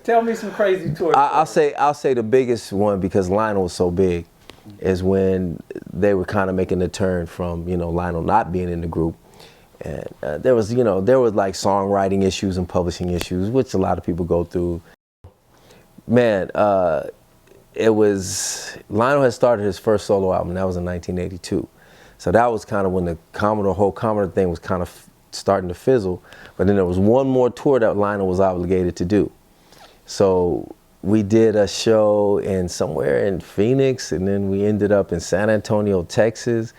Tell me some crazy tours. I'll say the biggest one, because Lionel was so big, is when they were kind of making the turn from, you know, Lionel not being in the group. And there was like songwriting issues and publishing issues, which a lot of people go through. Man, Lionel had started his first solo album. That was in 1982. So that was kind of when the whole Commodore thing was kind of starting to fizzle. But then there was one more tour that Lionel was obligated to do. So we did a show somewhere in Phoenix, and then we ended up in San Antonio, Texas.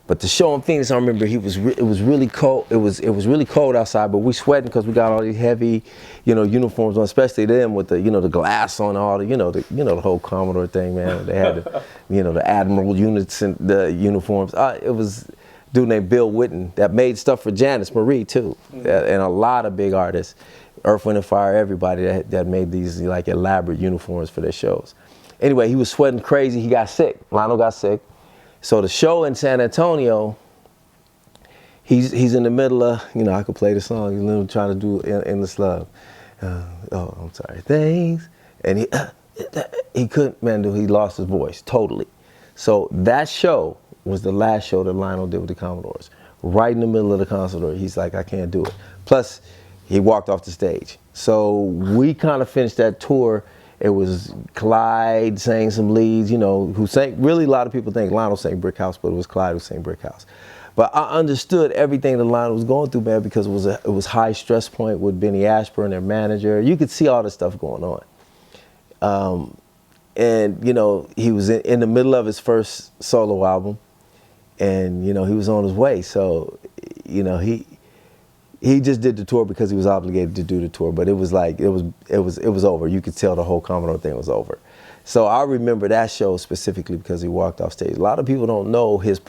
But the show in Phoenix, I remember it was really cold. It was really cold outside, but we sweating because we got all these heavy, you know, uniforms on, especially them with the, you know, the glass on, all the, the whole Commodore thing, man. They had the, the Admiral units and the uniforms. It was a dude named Bill Witten that made stuff for Janice Marie too, and a lot of big artists, Earth, Wind and Fire, everybody that made these like elaborate uniforms for their shows. Anyway, he was sweating crazy. He got sick. Lionel got sick. So the show in San Antonio, he's in the middle of, I could play the song, he's trying to do Endless Love. I'm sorry, thanks. And he couldn't, man, he lost his voice totally. So that show was the last show that Lionel did with the Commodores. Right in the middle of the concert, he's like, I can't do it. Plus, he walked off the stage. So we kind of finished that tour. It was Clyde sang some leads, who sang, really a lot of people think Lionel sang Brick House, but it was Clyde who sang Brick House. But I understood everything that Lionel was going through, man, because it was high stress point with Benny Ashburn, their manager. You could see all the stuff going on. And, he was in the middle of his first solo album, and, he was on his way. So, he just did the tour because he was obligated to do the tour, but it was like, it was over. You could tell the whole Commodore thing was over. So I remember that show specifically because he walked off stage. A lot of people don't know his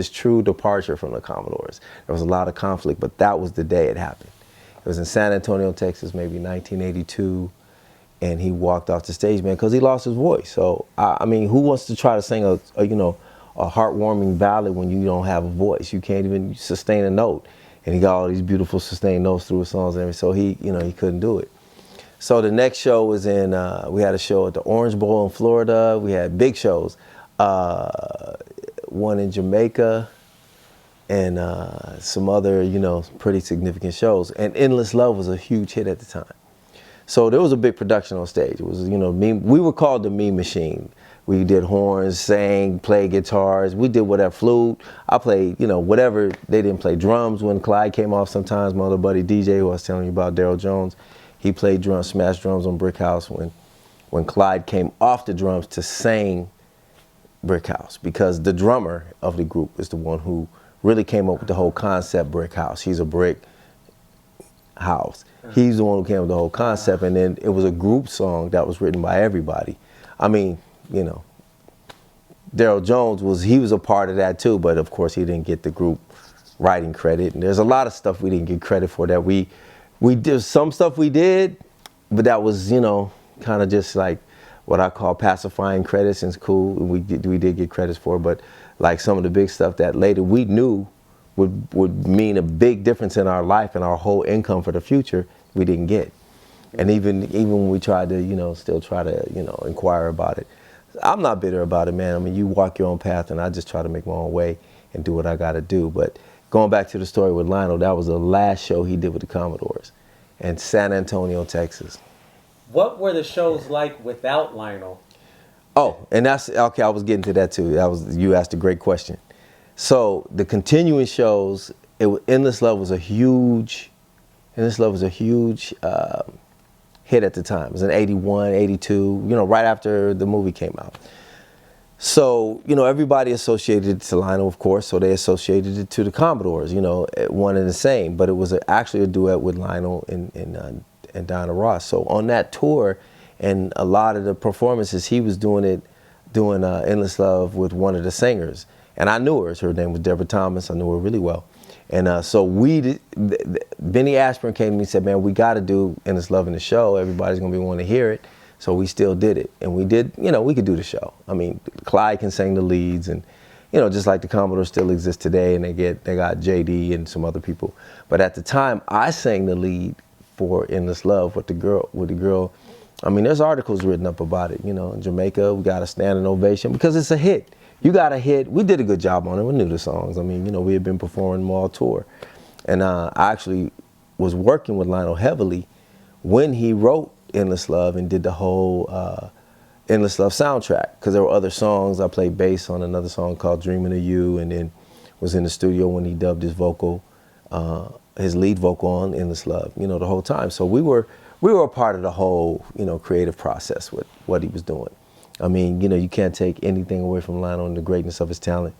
true departure from the Commodores. There was a lot of conflict, but that was the day it happened. It was in San Antonio, Texas, maybe 1982, and he walked off the stage, man, because he lost his voice. So, I mean, who wants to try to sing a heartwarming ballad when you don't have a voice? You can't even sustain a note. And he got all these beautiful sustained notes through his songs and everything, so he couldn't do it. So the next show was we had a show at the Orange Bowl in Florida. We had big shows, one in Jamaica, and some other, pretty significant shows. And Endless Love was a huge hit at the time. So there was a big production on stage. It was, we were called the Meme Machine. We did horns, sang, played guitars. We did whatever, flute. I played, whatever. They didn't play drums when Clyde came off sometimes. My other buddy DJ, who I was telling you about, Daryl Jones, he played drums, smashed drums on Brick House when Clyde came off the drums to sing Brick House, because the drummer of the group is the one who really came up with the whole concept Brick House. He's a brick house. He's the one who came up with the whole concept, and then it was a group song that was written by everybody. I mean, Daryl Jones was a part of that too, but of course he didn't get the group writing credit. And there's a lot of stuff we didn't get credit for that we did. Some stuff we did, but that was, kind of just like what I call pacifying credits, and it's cool. We did get credits for, but like some of the big stuff that later we knew would mean a big difference in our life and our whole income for the future, we didn't get. And even when we tried to, still try to, inquire about it. I'm not bitter about it, man. I mean, you walk your own path, and I just try to make my own way and do what I got to do. But going back to the story with Lionel, that was the last show he did with the Commodores in San Antonio, Texas. What were the shows like without Lionel? Oh, and that's, okay, I was getting to that too. You asked a great question. So the continuing shows, Endless Love was a huge hit at the time. It was in 81, 82, right after the movie came out. So, everybody associated it to Lionel, of course, so they associated it to the Commodores, one and the same. But it was actually a duet with Lionel and Diana Ross. So on that tour, and a lot of the performances, he was doing Endless Love with one of the singers. And I knew her. Her name was Deborah Thomas. I knew her really well. And so Benny Ashburn came to me and said, man, we got to do Endless Love in the show. Everybody's going to be wanting to hear it. So we still did it. And we did, we could do the show. I mean, Clyde can sing the leads, and, just like the Commodores still exist today, and they got JD and some other people. But at the time, I sang the lead for Endless Love with the girl. I mean, there's articles written up about it. You know, in Jamaica, we got a standing ovation because it's a hit. You got a hit. We did a good job on it. We knew the songs. I mean, you know, we had been performing them all tour. And I actually was working with Lionel heavily when he wrote Endless Love and did the whole Endless Love soundtrack, because there were other songs. I played bass on another song called Dreaming of You, and then was in the studio when he dubbed his vocal, his lead vocal on Endless Love, you know, the whole time. So we were a part of the whole, you know, creative process with what he was doing. I mean, you know, you can't take anything away from Lionel and the greatness of his talent.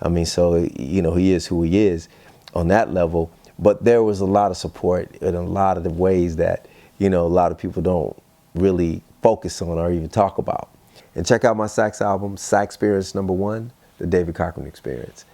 I mean, so, you know, he is who he is on that level. But there was a lot of support in a lot of the ways that, you know, a lot of people don't really focus on or even talk about. And check out my sax album, Sax Experience #1, The David Cochran Experience.